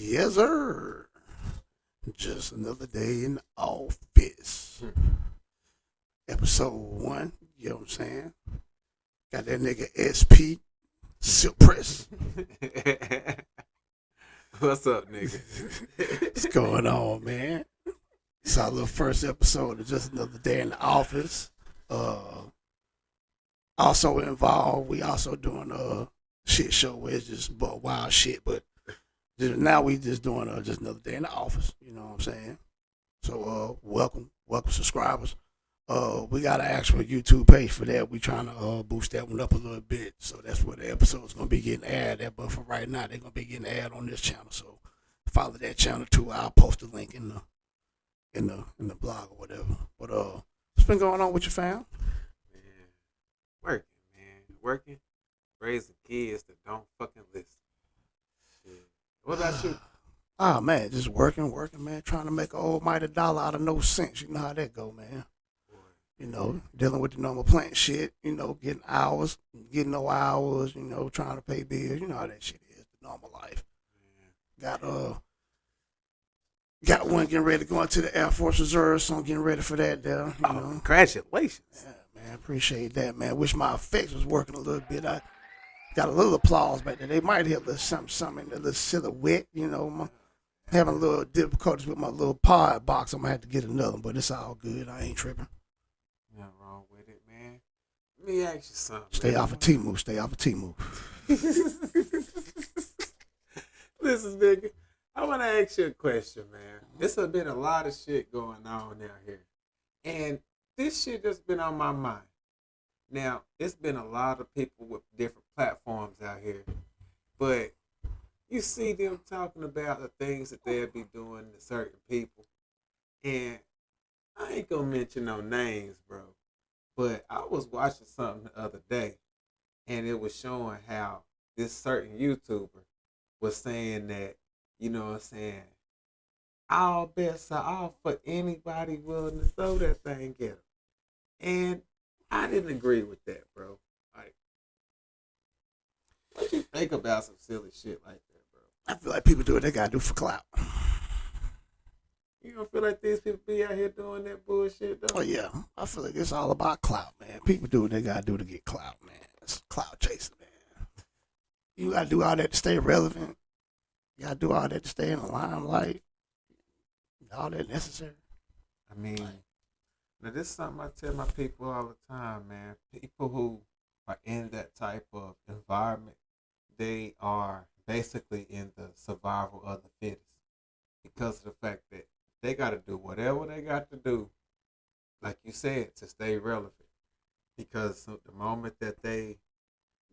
Yes, sir. Just another day in the office. Episode 1, you know what I'm saying? Got that nigga SP, Silk Press. What's up, nigga? What's going on, man? It's our little first episode of Just Another Day in the Office. Also involved, we also doing a shit show where it's just wild shit, but now we just doing just another day in the office, you know what I'm saying? So welcome subscribers. We got an actual YouTube page for that. We trying to boost that one up a little bit. So that's where the episode's gonna be getting aired at. But for right now, they're gonna be getting aired on this channel. So follow that channel too. I'll post the link in the blog or whatever. But what's been going on with your fam? Working, raising kids that don't fucking listen. Shit. What about you? Oh man, just working, man, trying to make an almighty dollar out of no sense. You know how that go, man. You know, dealing with the normal plant shit, you know, getting hours, getting no hours, you know, trying to pay bills, you know how that shit is, the normal life. Got one getting ready to go into the Air Force Reserve, so I'm getting ready for that there. You know. Congratulations. Yeah, man, appreciate that, man. Wish my effects was working a little bit. I got a little applause back there. They might have a little something, a little silhouette, you know. Having a little difficulties with my little pod box. I'm going to have to get another one, but it's all good. I ain't tripping. Nothing wrong with it, man. Let me ask you something. Stay off of T-Move. Listen, nigga, I want to ask you a question, man. There's been a lot of shit going on out here. And this shit just been on my mind. Now, it's been a lot of people with different platforms out here. But you see them talking about the things that they'll be doing to certain people. And I ain't gonna mention no names, bro. But I was watching something the other day, and it was showing how this certain YouTuber was saying that, you know what I'm saying, all bets are off for anybody willing to throw that thing at him. And I didn't agree with that, bro. Like, what you think about some silly shit like that, bro? I feel like people do what they got to do for clout. You don't feel like these people be out here doing that bullshit, though? Oh, yeah. I feel like it's all about clout, man. People do what they got to do to get clout, man. It's clout chasing, man. You got to do all that to stay relevant. You got to do all that to stay in the limelight. All that necessary. I mean, now this is something I tell my people all the time, man. People who are in that type of environment, they are basically in the survival of the fittest. Because of the fact that they got to do whatever they got to do, like you said, to stay relevant. Because the moment that they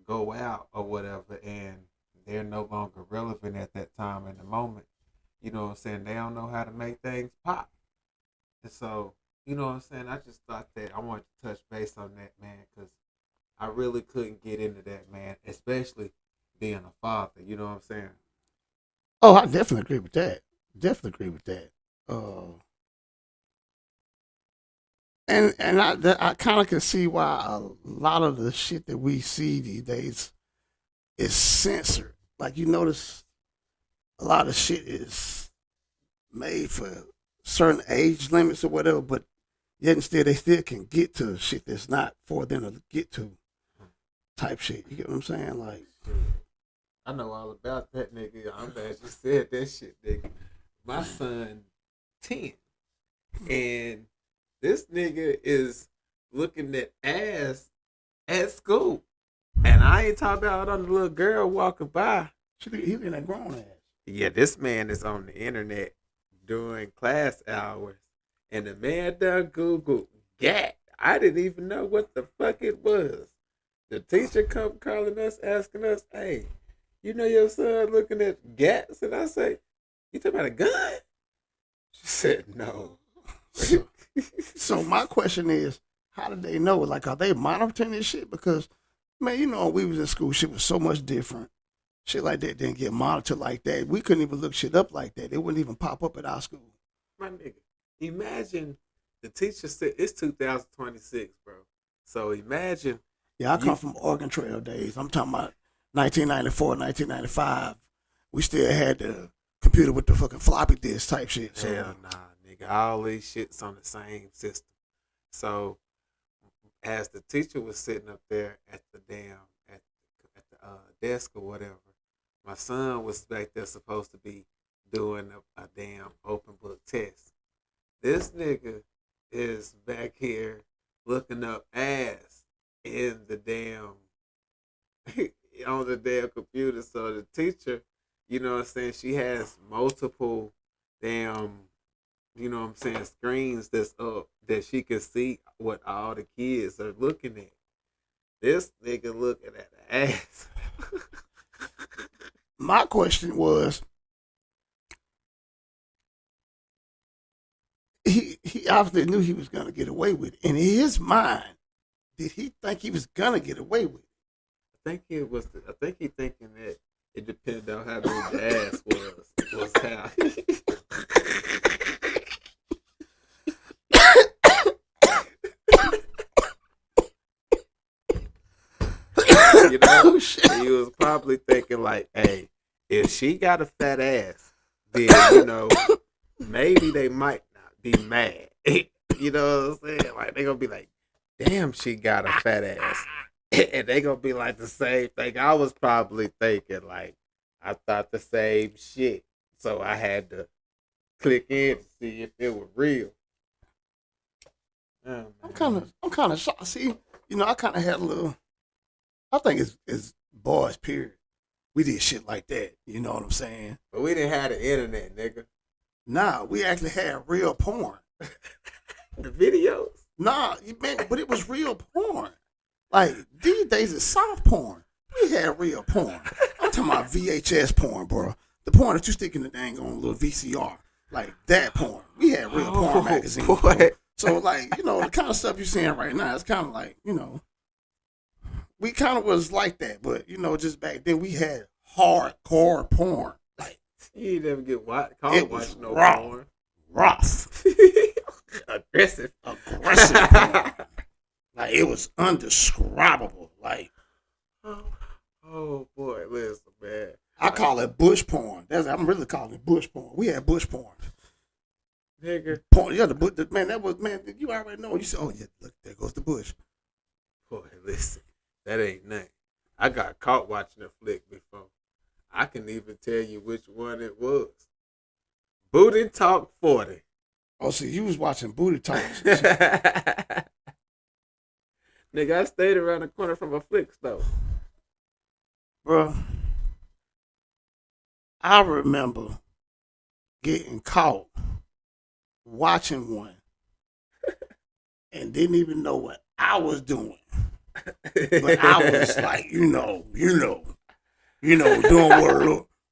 go out or whatever and they're no longer relevant at that time in the moment, you know what I'm saying, they don't know how to make things pop. And so, you know what I'm saying, I just thought that I wanted to touch base on that, man, because I really couldn't get into that, man, especially being a father, you know what I'm saying? Oh, I definitely agree with that. And I kind of can see why a lot of the shit that we see these days is censored. Like, you notice a lot of shit is made for certain age limits or whatever, but yet instead they still can get to shit that's not for them to get to type shit. You get what I'm saying? Like, I know all about that, nigga. I'm glad you said that shit, nigga. My son, 10, and this nigga is looking at ass at school. And I ain't talking about on the little girl walking by. he in that grown ass. Yeah, this man is on the internet during class hours. And the man done Googled gat. I didn't even know what the fuck it was. The teacher come calling us, asking us, hey, you know your son looking at gats? And I say, you talking about a gun? She said, no. So my question is, how did they know? Like, are they monitoring this shit? Because, man, you know, when we was in school, shit was so much different. Shit like that didn't get monitored like that. We couldn't even look shit up like that. It wouldn't even pop up at our school. My nigga, imagine the teacher said, it's 2026, bro. So imagine. Yeah, I come from Oregon Trail days. I'm talking about 1994, 1995. We still had the computer with the fucking floppy disk type shit. So Hell nah, nigga. All these shits on the same system. So as the teacher was sitting up there at the desk or whatever, my son was back there supposed to be doing a damn open book test. This nigga is back here looking up ass in the damn on the damn computer. So the teacher, you know what I'm saying, she has multiple damn, you know what I'm saying, screens that's up that she can see what all the kids are looking at. This nigga looking at the ass. my question was, he obviously knew he was gonna get away with it. In his mind, did he think he was gonna get away with it? I think he thinking that it depended on how big the ass was how. You know, Oh shit! he was probably thinking like, "Hey, if she got a fat ass, then you know, maybe they might not be mad." You know what I'm saying? Like they gonna be like, "Damn, she got a fat ass," and they gonna be like the same thing. I was probably thinking like, I thought the same shit, so I had to click in to see if it was real. Oh, I'm kind of shocked. See, I kind of had a little. I think it's boys. Period. We did shit like that. You know what I'm saying? but we didn't have the internet, nigga. Nah, we actually had real porn. The videos. Nah, but it was real porn. Like these days, it's soft porn. We had real porn. I'm talking about VHS porn, bro. The porn that you stick in the dang on little VCR, like that porn. We had real porn magazines. Boy. So like, the kind of stuff you're seeing right now, it's kind of like, we kind of was like that, but just back then we had hardcore porn. Like You ain't never get caught it was watching no raw, porn. rough, Aggressive. porn. Like it was undescribable. Like Oh boy, listen, man. I call it bush porn. I'm really calling it bush porn. We had bush porn. Nigga. Porn, yeah, man. You already know. You said, oh yeah, look, there goes the bush. Boy, listen. That ain't nothing. I got caught watching a flick before. I can even tell you which one it was. Booty Talk 40. Oh, so you was watching Booty Talks. Nigga, I stayed around the corner from a flick store. Bro, I remember getting caught watching one and didn't even know what I was doing. But I was like, doing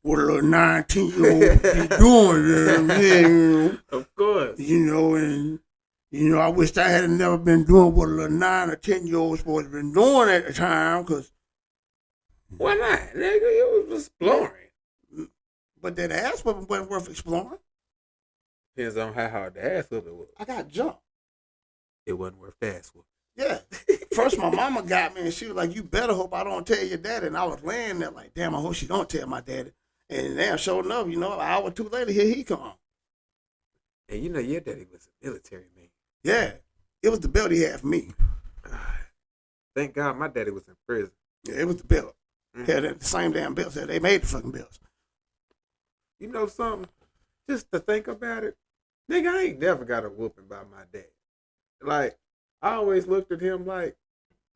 what a little 19-year-old be doing. Yeah. Of course. And I wished I had never been doing what a little 9 or 10-year-old supposed to been doing at the time, because. Why not, nigga? It was exploring. But that ass whooping wasn't worth exploring. Depends on how hard the ass whooping was. I got jumped. It wasn't worth the ass whooping. Yeah. First, my mama got me, and she was like, "You better hope I don't tell your daddy." And I was laying there like, "Damn, I hope she don't tell my daddy." And damn, sure enough, an hour or two later, here he come. And your daddy was a military man. Yeah, it was the belt he had for me. Thank God my daddy was in prison. Yeah, it was the belt. Mm-hmm. Yeah, the same damn belts. They made the fucking belts. You know something? Just to think about it, nigga, I ain't never got a whooping by my dad. Like, I always looked at him like,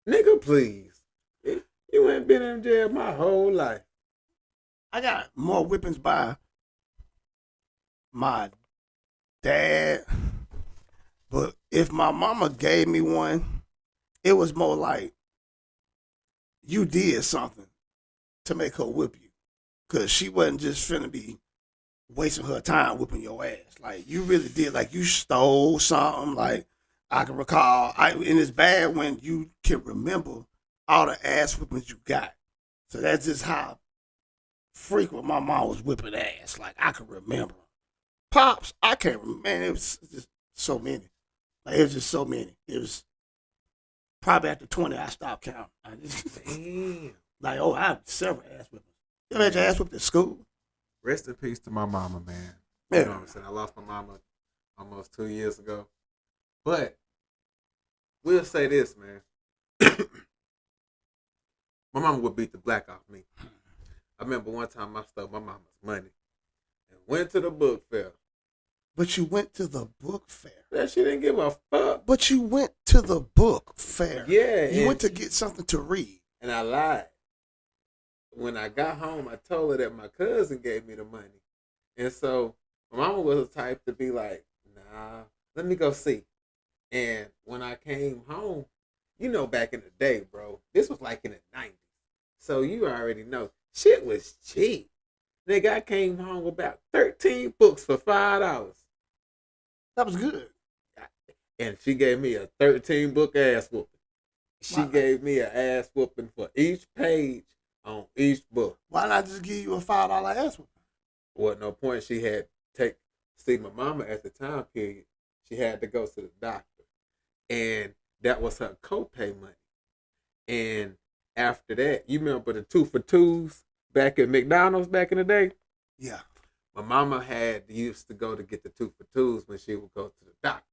nigga, please. You ain't been in jail my whole life. I got more whippings by my dad, but if my mama gave me one, it was more like you did something to make her whip you, because she wasn't just finna be wasting her time whipping your ass. Like, you really did, like, you stole something. Like, I can recall, and it's bad when you can remember all the ass whippings you got. So that's just how frequent my mom was whipping ass. Like, I can remember. Pops, I can't remember. Man, it was just so many. Like, it was just so many. It was probably after 20, I stopped counting. Damn. Like, I had several ass whippings. You ever had your ass whipped at school? Rest in peace to my mama, man. You know Yeah. what I'm saying? I lost my mama almost 2 years ago. But we'll say this, man. My mama would beat the black off me. I remember one time I stole my mama's money and went to the book fair. But you went to the book fair. Yeah, she didn't give a fuck. But you went to the book fair. Yeah. You went to get something to read. And I lied. When I got home, I told her that my cousin gave me the money. And so my mama was the type to be like, nah, let me go see. And when I came home, you know, back in the day, bro, this was like in the 90s. So you already know, shit was cheap. Nigga, I came home with about 13 books for $5. That was good. And she gave me a 13 book ass whooping. She Wow. gave me an ass whooping for each page on each book. Why not just give you a $5 ass whooping? Well, no point. She had see my mama at the time period. She had to go to the doctor, and that was her copay money. And after that, you remember the 2 for 2s back at McDonald's back in the day? Yeah. My mama used to go to get the 2 for 2s when she would go to the doctor,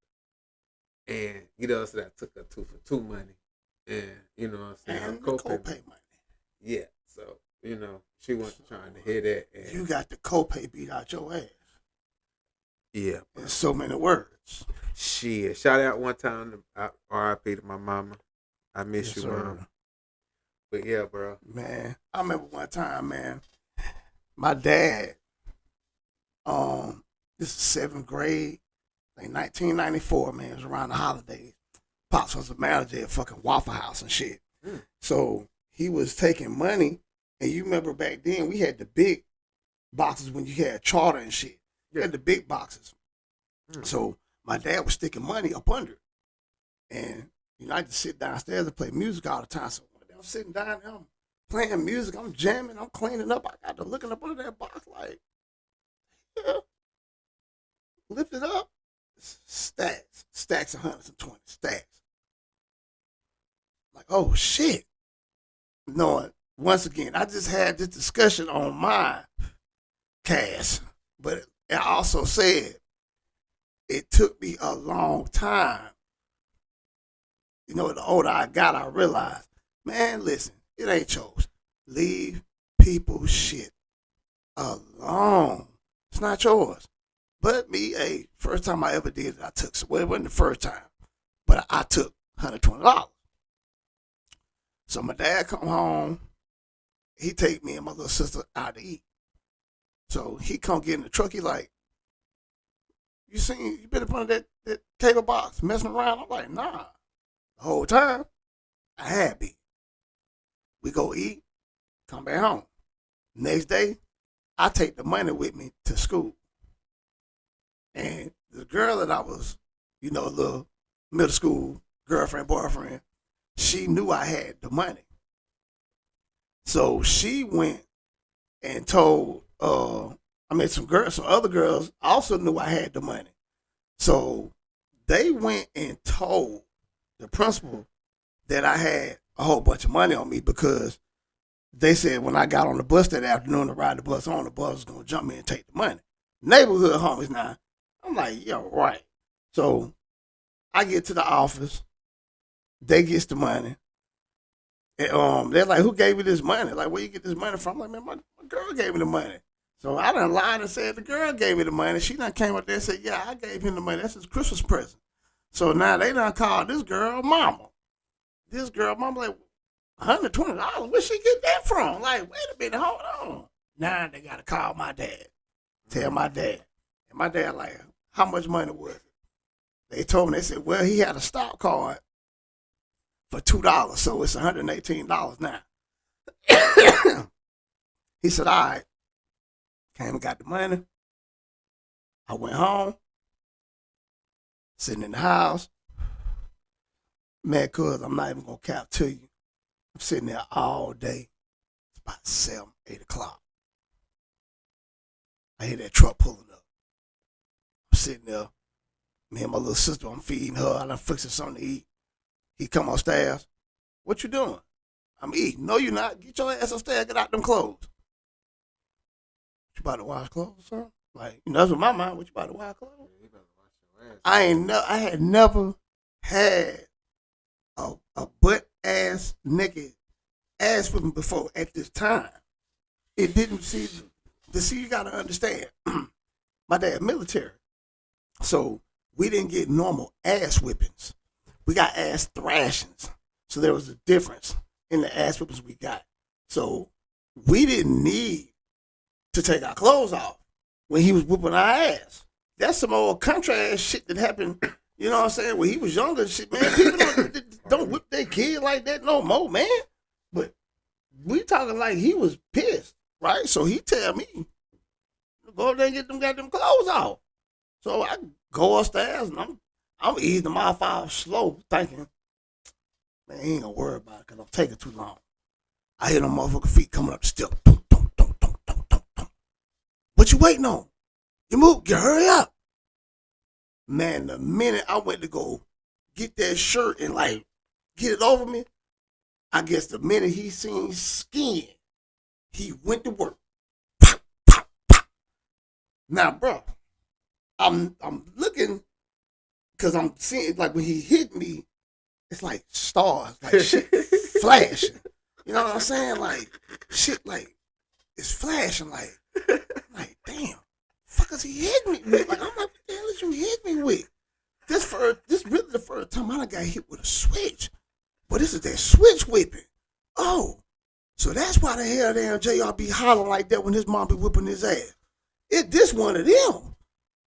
and you know, so that took her 2 for 2 money, and you know what I'm saying, her And copay money. Yeah, so you know, she wasn't trying to hear that. And You got the copay beat out your ass. yeah, In so many words. shit. Shout out one time to R.I.P. to my mama. I miss Yes, you, sir. mom. But yeah, bro. Man, I remember one time, man, my dad, this is 7th grade, like 1994, man, it was around the holidays. Pops was a manager at fucking Waffle House and shit. Mm. So he was taking money, and you remember back then we had the big boxes when you had charter and shit. You had the big boxes. Mm. So my dad was sticking money up under it. And, you know, I just sit downstairs and play music all the time. So I'm sitting down there, I'm playing music, I'm jamming, I'm cleaning up. I got to looking up under that box like, yeah. Lift it up. Stacks of 120 stacks. Like, oh shit. Knowing, once again, I just had this discussion on my cast, but I also said it took me a long time. You know, the older I got, I realized, man, listen, it ain't yours. Leave people's shit alone. It's not yours. But me, first time I ever did it, I took, well, it wasn't the first time, but I took $120. So my dad come home, he take me and my little sister out to eat. So he come get in the truck, he like, you been up under that cable box messing around? I'm like, nah. The whole time, I had been. We go eat, come back home. Next day, I take the money with me to school. And the girl that I was, you know, little middle school girlfriend, boyfriend, she knew I had the money. So she went and told, some other girls also knew I had the money. So they went and told the principal that I had a whole bunch of money on me because they said when I got on the bus that afternoon to ride the bus on, the bus was going to jump me and take the money. Neighborhood homies now. I'm like, yo, right. So I get to the office. They gets the money. And, they're like, who gave you this money? Like, where you get this money from? I'm like, man, my girl gave me the money. So I done lied and said the girl gave me the money. She done came up there and said, yeah, I gave him the money. That's his Christmas present. So now they done called this girl mama. This girl mama like, $120? Where she get that from? Like, wait a minute, hold on. Now they got to call my dad. Tell my dad. And my dad like, how much money was it? They told me, they said, well, he had a stock card for $2, so it's $118 now. He said, all right. Came and got the money. I went home, sitting in the house. Man, cuz I'm not even going to cap to you. I'm sitting there all day. It's about 7, 8 o'clock. I hear that truck pulling up. I'm sitting there. Me and my little sister, I'm feeding her. I'm fixing something to eat. He come upstairs. What you doing? I'm eating. No, you not. Get your ass upstairs. Get out them clothes. you about to wash clothes or something? Like, that's what my mind. What you about to wash clothes? Yeah, you better wash your ass. I had never had a butt ass naked ass whipping before at this time. It didn't see you gotta understand. My dad military. So we didn't get normal ass whippings. We got ass thrashings. So there was a difference in the ass whippings we got. So we didn't need to take our clothes off when he was whooping our ass. That's some old country ass shit that happened, you know what I'm saying, when he was younger and shit, man. People don't whip their kid like that no more, man. But we talking like he was pissed, right? So he tell me, go there and get them goddamn clothes off. So I go upstairs and I'm easing them off slow, thinking, man, he ain't gonna worry about it because I'm taking too long. I hear them motherfucking feet coming up the step. Dum, dum, dum, dum, dum, dum, dum. What you waiting on? You move, you hurry up. Man, the minute I went to go get that shirt and like get it over me, I guess the minute he seen skin, he went to work. Pop, pop, pop. Now, bro, I'm looking because I'm seeing like when he hit me, it's like stars, like shit flashing. You know what I'm saying? Like shit, like it's flashing. Like damn, fuck is he hitting me with? Like I'm like, what the hell is you hitting me with? This really the first time I done got hit with a switch, but this is that switch whipping. Oh, so that's why the hell damn JR be hollering like that when his mom be whipping his ass. This one of them.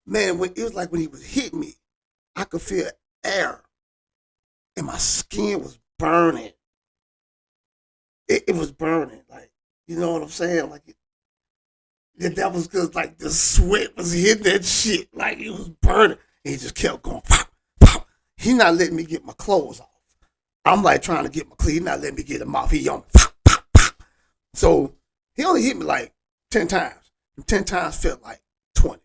Man, when it was like when he was hitting me, I could feel air, and my skin was burning. It was burning, like you know what I'm saying, like that was because like the sweat was hitting that shit, like it was burning. And he just kept going, pop, pop. He not letting me get my clothes off. I'm like trying to get my clothes. He not letting me get them off. He on pop, pop, pop. So he only hit me like 10 times. And 10 times felt like 20.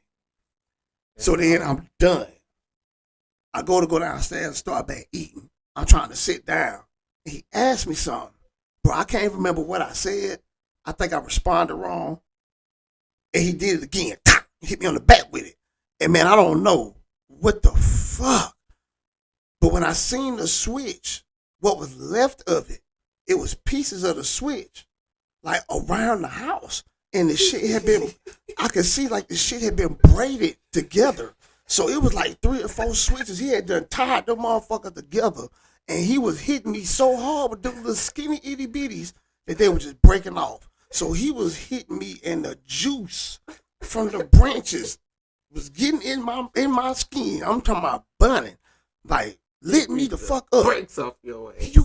So then I'm done. I go downstairs and start back eating. I'm trying to sit down. And he asked me something. Bro, I can't remember what I said. I think I responded wrong. And he did it again. He hit me on the back with it. And man, I don't know what the fuck. But when I seen the switch, what was left of it, it was pieces of the switch, like around the house. And the shit had been, I could see like the shit had been braided together. So it was like 3 or 4 switches. He had done tied them motherfuckers together. And he was hitting me so hard with them little skinny itty bitties that they were just breaking off. So he was hitting me and the juice from the branches was getting in my skin. I'm talking about burning. Like, lit me the fuck up. Breaks off your ass.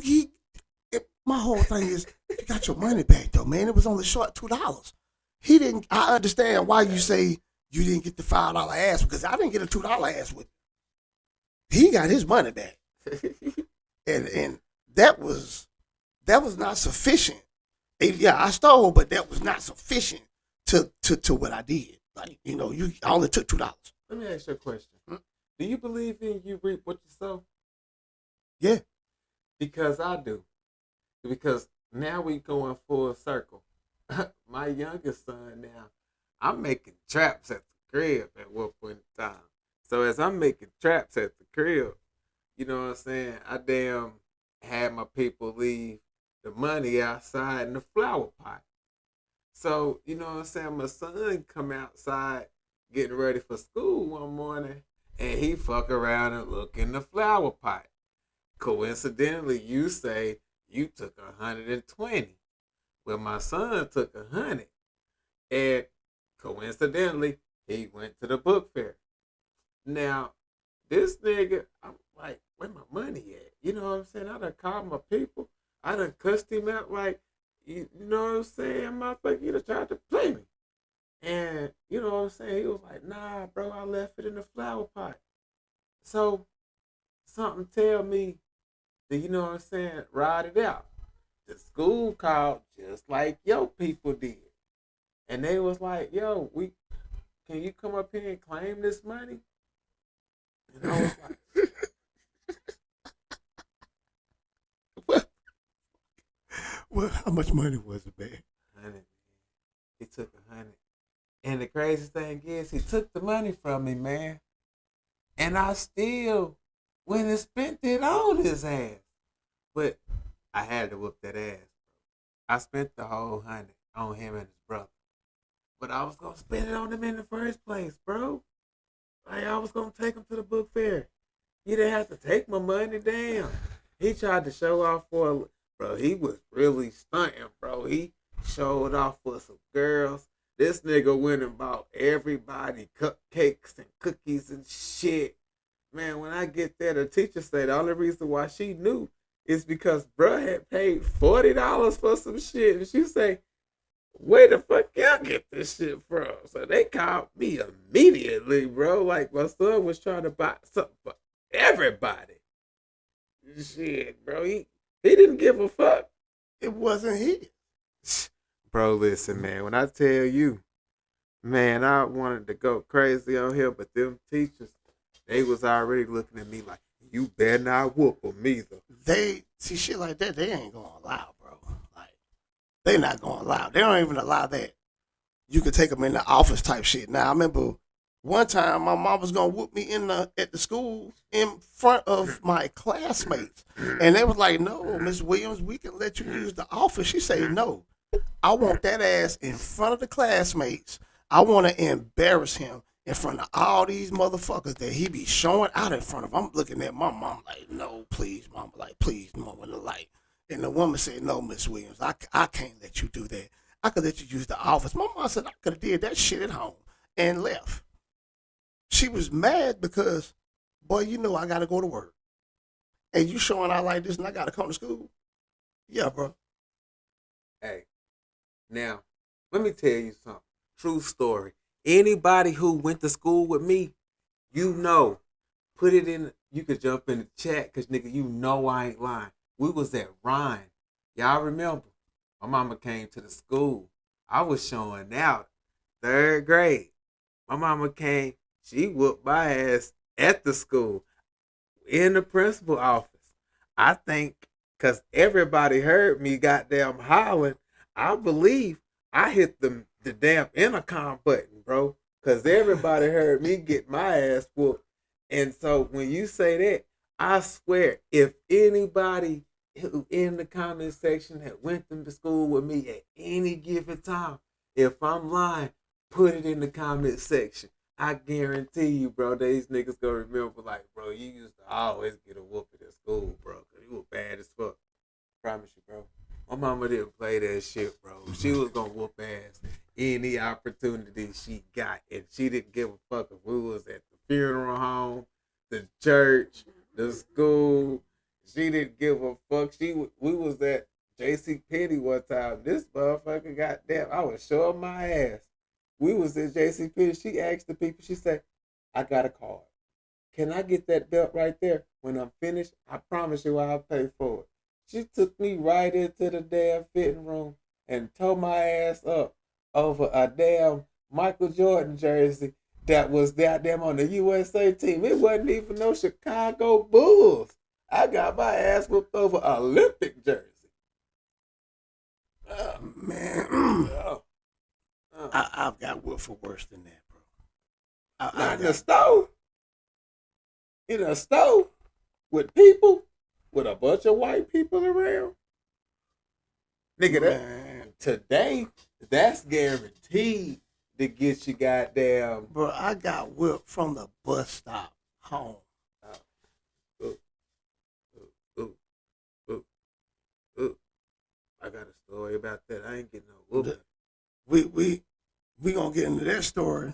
My whole thing is, you got your money back though, man. It was only short $2. He didn't. I understand why you say you didn't get the $5 ass because I didn't get a $2 ass with him. He got his money back, and that was not sufficient. Yeah, I stole, but that was not sufficient to what I did. Like I only took $2. Let me ask you a question. Do you believe in you reap what you sow? Yeah, because I do. Because now we going full circle. My youngest son now, I'm making traps at the crib at one point in time. So as I'm making traps at the crib, you know what I'm saying? I damn had my people leave the money outside in the flower pot. So, you know what I'm saying? My son come outside getting ready for school one morning and he fuck around and look in the flower pot. Coincidentally, you say you took 120. Well, my son took 100. And coincidentally, he went to the book fair. Now, this nigga, I'm like, where my money at? You know what I'm saying? I done called my people. I done cussed him out like, you know what I'm saying? Motherfucker, you done tried to play me. And, you know what I'm saying? He was like, nah, bro, I left it in the flower pot. So, something tell me that, you know what I'm saying, ride it out. The school called just like your people did. And they was like, yo, can you come up here and claim this money? And I was like, well, how much money was it, man? 100. He took 100. And the crazy thing is, he took the money from me, man. And I still went and spent it on his ass. But I had to whoop that ass. I spent the whole 100 on him and his brother. But I was gonna spend it on him in the first place, bro. Like I was gonna take him to the book fair. He didn't have to take my money, damn. He tried to show off bro, he was really stunting, bro. He showed off for some girls. This nigga went and bought everybody cupcakes and cookies and shit. Man, when I get there, the teacher said the only reason why she knew is because bruh had paid $40 for some shit. And she say, where the fuck y'all get this shit from? So they called me immediately, bro. Like my son was trying to buy something for everybody. Shit, bro. He didn't give a fuck. It wasn't his. Bro, listen, man. When I tell you, man, I wanted to go crazy on here, but them teachers, they was already looking at me like, you better not whoop them either. They see shit like that, they ain't gonna allow, bro. Like, they not gonna allow. They don't even allow that. You could take them in the office type shit. Now, I remember one time my mom was gonna whoop me at the school in front of my classmates. And they was like, no, Miss Williams, we can let you use the office. She said, no. I want that ass in front of the classmates. I want to embarrass him in front of all these motherfuckers that he be showing out in front of. I'm looking at my mom like, no, please, mama. Like, please, mama, the light. And the woman said, no, Miss Williams, I can't let you do that. I could let you use the office. My mom said I could have did that shit at home and left. She was mad because, boy, you know I got to go to work. And you showing out like this and I got to come to school? Yeah, bro. Hey, now, let me tell you something. True story. Anybody who went to school with me, you know, put it in, you could jump in the chat because, nigga, you know I ain't lying. We was at Ryan. Y'all remember? My mama came to the school. I was showing out. 3rd grade. My mama came. She whooped my ass at the school. In the principal office. I think because everybody heard me goddamn hollering, I believe I hit the damn intercom button, bro. Because everybody heard me get my ass whooped. And so when you say that, I swear, if anybody who in the comment section had went to school with me at any given time, if I'm lying, put it in the comment section. I guarantee you, bro, these niggas gonna remember, like, bro, you used to always get a whooping at school, bro, because you were bad as fuck. Promise you, bro. My mama didn't play that shit, bro. She was gonna whoop ass any opportunity she got, and she didn't give a fuck if we was at the funeral home, the church, the school. She didn't give a fuck. We was at J.C. Penney one time. This motherfucker, goddamn, I was showing my ass. We was at J.C. Penney. She asked the people, she said, I got a card. Can I get that belt right there? When I'm finished, I promise you I'll pay for it. She took me right into the damn fitting room and tore my ass up over a damn Michael Jordan jersey that was goddamn on the USA team. It wasn't even no Chicago Bulls. I got my ass whooped over an Olympic jersey. Man. I've got whooped for worse than that, bro. Not in the store. In a store with people, with a bunch of white people around. Nigga, that, today, that's guaranteed to get you goddamn. Bro, I got whipped from the bus stop home. I got a story about that. I ain't getting no whooping. We gonna get into that story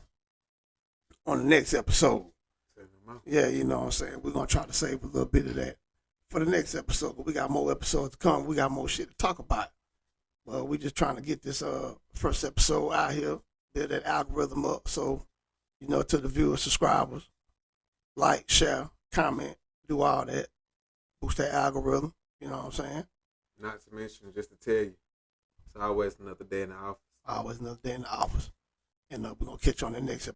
on the next episode. Yeah, you know what I'm saying? We're gonna try to save a little bit of that for the next episode. But we got more episodes to come. We got more shit to talk about. Well, we just trying to get this first episode out here, build that algorithm up. So, you know, to the viewers, subscribers, like, share, comment, do all that. Boost that algorithm. You know what I'm saying? Not to mention, just to tell you, it's always another day in the office. Always another day in the office. And we're going to catch you on the next episode.